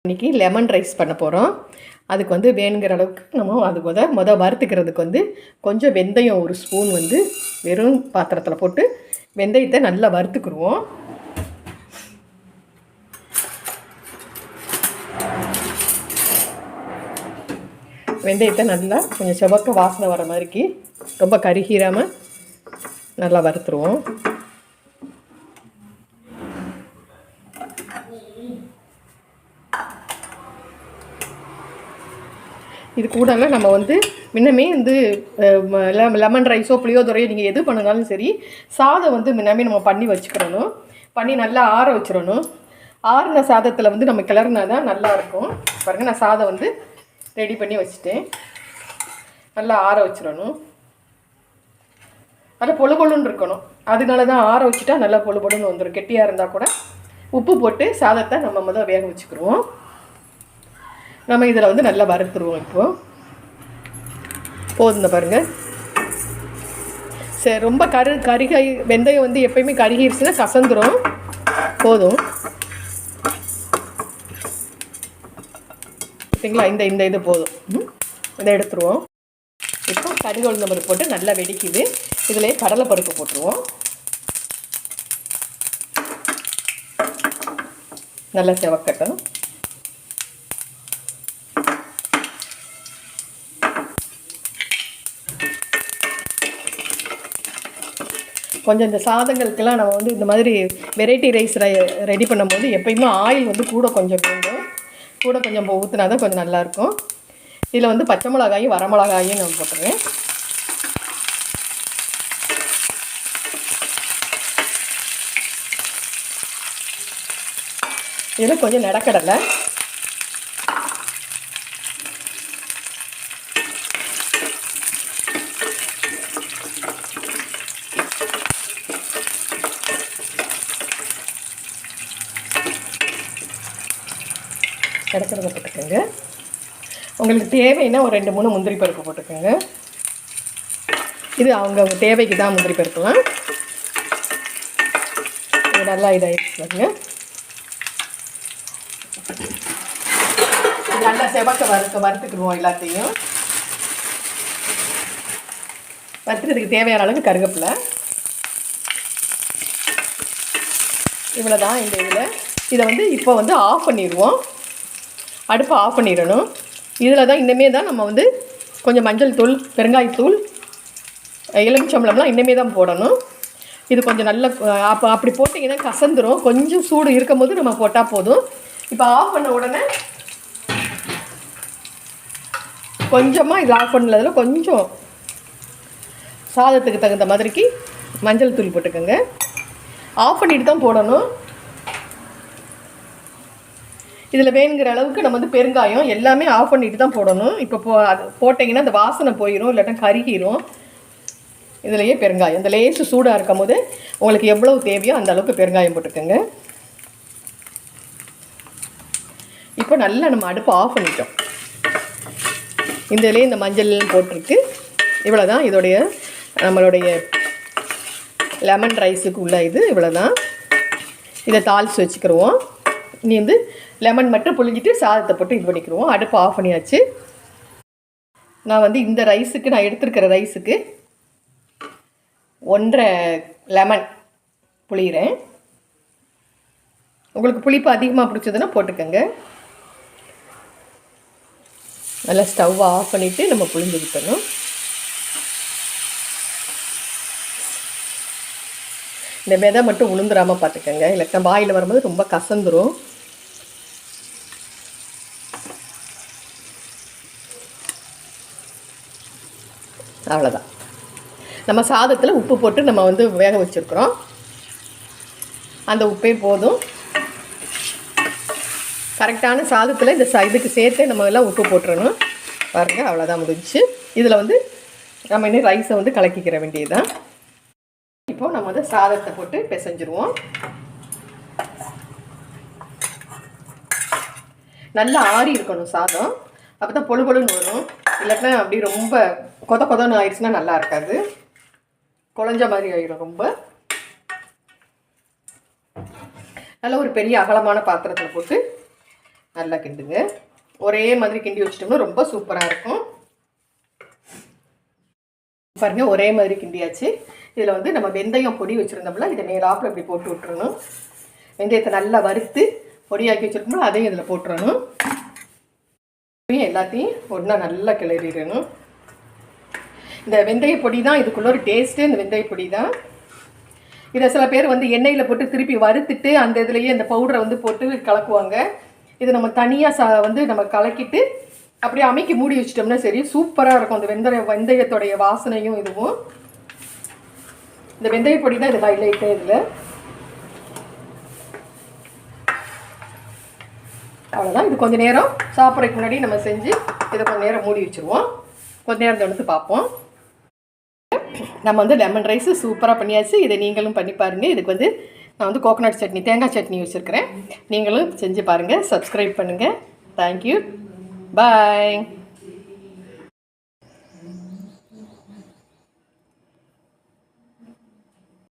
இன்றைக்கி lemon rice பண்ண போகிறோம். அதுக்கு வந்து வேணுங்கிற அளவுக்கு நம்ம அது வறுத்துக்கிறதுக்கு வந்து கொஞ்சம் வெந்தயம் ஒரு ஸ்பூன் வந்து வெறும் பாத்திரத்தில் போட்டு வெந்தயத்தை நல்லா வறுத்துக்குருவோம். வெந்தயத்தை நல்லா கொஞ்சம் செவக்க வாசனை வர மாதிரிக்கு ரொம்ப கருகிராமல் நல்லா வறுத்துருவோம். இது கூடலாம் நம்ம வந்து முன்னமே வந்து லெமன் ரைஸோ புளியோதரையோ நீங்கள் எது பண்ணினாலும் சரி, சாதம் வந்து முன்னமே நம்ம பண்ணி வச்சுக்கிறணும். பண்ணி நல்லா ஆற வச்சிடணும். ஆறின சாதத்தில் வந்து நம்ம கிளறினா தான் நல்லாயிருக்கும். பாருங்கள், நான் சாதம் வந்து ரெடி பண்ணி வச்சுட்டேன். நல்லா ஆற வச்சிடணும். நல்லா பொழு பொழுன்னு இருக்கணும். அதனால தான் ஆற வச்சுட்டா நல்லா பொழு பொழுன்னு வந்துடும். கெட்டியாக இருந்தால் கூட உப்பு போட்டு சாதத்தை நம்ம முதல்ல வேக வச்சுக்கிடுவோம். நம்ம இதில் வந்து நல்லா வறுத்துருவோம். இப்போது போதும் பாருங்கள். சரி, ரொம்ப கருகை வெந்தயம் வந்து எப்பயுமே கருகிருச்சுன்னா கசந்துரும். போதும் சரிங்களா? இந்த இது போதும். இதை எடுத்துருவோம். இப்போ கடுகு உளுந்தம் பருப்பு போட்டு நல்லா வெடிக்குது. இதிலே கடலைப்பருப்பு போட்டுருவோம். நல்லா செவக்கட்டும். கொஞ்சம் இந்த சாதங்களுக்கெல்லாம் நம்ம வந்து இந்த மாதிரி வெரைட்டி ரைஸ் ரெடி பண்ணும்போது எப்பயுமே ஆயில் வந்து கூட கொஞ்சம் வேண்டும். கூட கொஞ்சம் ஊற்றினா தான் கொஞ்சம் நல்லாயிருக்கும். இதில் வந்து பச்சை மிளகாயும் வரமிளகாயும் நான் போட்டுருவேன். இதில் கொஞ்சம் நிலக்கடலை, கிடக்கிறத போட்டுக்கோங்க. உங்களுக்கு தேவைன்னா ஒரு 2-3 முந்திரி பருப்பு போட்டுக்கோங்க. இது அவங்க தேவைக்கு தான் முந்திரி பருப்புலாம். இது நல்லா இதாகிடுச்சு பாருங்க. நல்லா செவக்க வறுத்துக்குருவோம். எல்லாத்தையும் வறுத்துறதுக்கு தேவையான அளவுக்கு கருவேப்பிலை. இவ்வளோ தான் இந்த இதை வந்து இப்போ வந்து ஆஃப் பண்ணிடுவோம். அடுப்பை ஆஃப் பண்ணிடணும். இதில் தான் இன்னமே தான் நம்ம வந்து கொஞ்சம் மஞ்சள் தூள், பெருங்காயத்தூள், எலுமிச்சம்பழம்லாம் இன்னமே தான் போடணும். இது கொஞ்சம் நல்ல அப்படி போட்டிங்கன்னா கசந்துரும். கொஞ்சம் சூடு இருக்கும் போது நம்ம போட்டால் போதும். இப்போ ஆஃப் பண்ண உடனே கொஞ்சமாக இது ஆஃப் பண்ணதில் கொஞ்சம் சாதத்துக்கு தகுந்த மாதிரிக்கு மஞ்சள் தூள் போட்டுக்கோங்க. ஆஃப் பண்ணிட்டு தான் போடணும். இதில் வேணுங்கிற அளவுக்கு நம்ம வந்து பெருங்காயம் எல்லாமே ஆஃப் பண்ணிட்டு தான் போடணும். இப்போ அது போட்டிங்கன்னா அந்த வாசனை போயிடும், இல்லாட்டா கருகிரும். இதுலேயே பெருங்காயம் இந்த லேசு சூடாக இருக்கும் போது உங்களுக்கு எவ்வளவு தேவையோ அந்த அளவுக்கு பெருங்காயம் போட்டுக்கோங்க. இப்போ நல்லா நம்ம அடுப்பை ஆஃப் பண்ணிட்டோம். இதிலே இந்த மஞ்சள் போட்டிருக்கு. இவ்வளோ தான் இதோடைய நம்மளுடைய லெமன் ரைஸுக்கு உள்ள இது இவ்வளோ தான். இதை தாளித்து வச்சுக்கிடுவோம். இனி வந்து லெமன் மட்டும் புழிஞ்சிட்டு சாதத்தை போட்டு இது பண்ணிக்கிடுவோம். அடுப்பு ஆஃப் பண்ணியாச்சு. நான் வந்து இந்த ரைஸுக்கு நான் எடுத்துருக்கிற ரைஸுக்கு 1.5 லெமன் புளிகிறேன். உங்களுக்கு புளிப்பு அதிகமாக பிடிச்சதுன்னா போட்டுக்கோங்க. நல்லா ஸ்டவ்வை ஆஃப் பண்ணிவிட்டு நம்ம புளிஞ்சுக்கிட்டணும். இந்த விதை மட்டும் உளுந்துடாமல் பார்த்துக்கோங்க, இல்லைன்னா வாயில் வரும்போது ரொம்ப கசந்துரும். அவ்வளோதான். நம்ம சாதத்தில் உப்பு போட்டு நம்ம வந்து வேக வச்சுருக்குறோம். அந்த உப்பே போதும். கரெக்டான சாதத்தில் இந்த இதுக்கு சேர்த்து நம்ம எல்லாம் உப்பு போட்டுறணும். பாருங்கள், அவ்வளோதான் முடிஞ்சிச்சு. இதில் வந்து நம்ம இன்னும் ரைஸை வந்து கலக்கிக்கிற வேண்டியது தான். இப்போ நம்ம வந்து சாதத்தை போட்டு பிசைஞ்சிருவோம். நல்லா ஆறி இருக்கணும் சாதம். அப்போ தான் பொழு பொழுன்னு வரும். இல்லைன்னா அப்படி ரொம்ப கொதன்னு ஆயிடுச்சுன்னா நல்லா இருக்காது. குழஞ்ச மாதிரி ஆயிடும் ரொம்ப. நல்ல ஒரு பெரிய அகலமான பாத்திரத்தில் போட்டு நல்லா கிண்டுங்க. ஒரே மாதிரி கிண்டி வச்சிட்டோம்னா ரொம்ப சூப்பராக இருக்கும். பாருங்கள், ஒரே மாதிரி கிண்டியாச்சு. இதில் வந்து நம்ம வெந்தயம் பொடி வச்சுருந்தோம்ல, இதை மேலாப்பில் இப்படி போட்டு விட்டுறணும். வெந்தயத்தை நல்லா வறுத்து பொடியாக்கி வச்சுருக்கோம்னா அதையும் இதில் போட்டுறணும். எல்லாத்தையும் ஒன்றா நல்லா கிளறிடணும். இந்த வெந்தய பொடி தான் இதுக்குள்ள ஒரு டேஸ்ட்டு. இந்த வெந்தய பொடி தான். இதை சில பேர் வந்து எண்ணெயில் போட்டு திருப்பி வறுத்துட்டு அந்த இதுலேயே இந்த பவுடரை வந்து போட்டு கலக்குவாங்க. இது நம்ம தனியாக வந்து நம்ம கலக்கிட்டு அப்படியே அமைக்கி மூடி வச்சிட்டோம்னா சரி, சூப்பராக இருக்கும். அந்த வெந்தயத்தோடைய வாசனையும் இதுவும். இந்த வெந்தய பொடி தான் இது ஹைலைட்டு. இதில் அவ்வளோதான். இது கொஞ்சம் நேரம் சாப்பிட்றதுக்கு முன்னாடி நம்ம செஞ்சு இதை கொஞ்சம் நேரம் மூடி வச்சுருவோம். கொஞ்சம் நேரம் எடுத்து பார்ப்போம். நம்ம வந்து லெமன் ரைஸு சூப்பராக பண்ணியாச்சு. இதை நீங்களும் பண்ணி பாருங்கள். இதுக்கு வந்து நான் வந்து கோகோனட் சட்னி, தேங்காய் சட்னி வச்சுருக்கிறேன். நீங்களும் செஞ்சு பாருங்கள். சப்ஸ்கிரைப் பண்ணுங்கள். தேங்க்யூ. பாய்.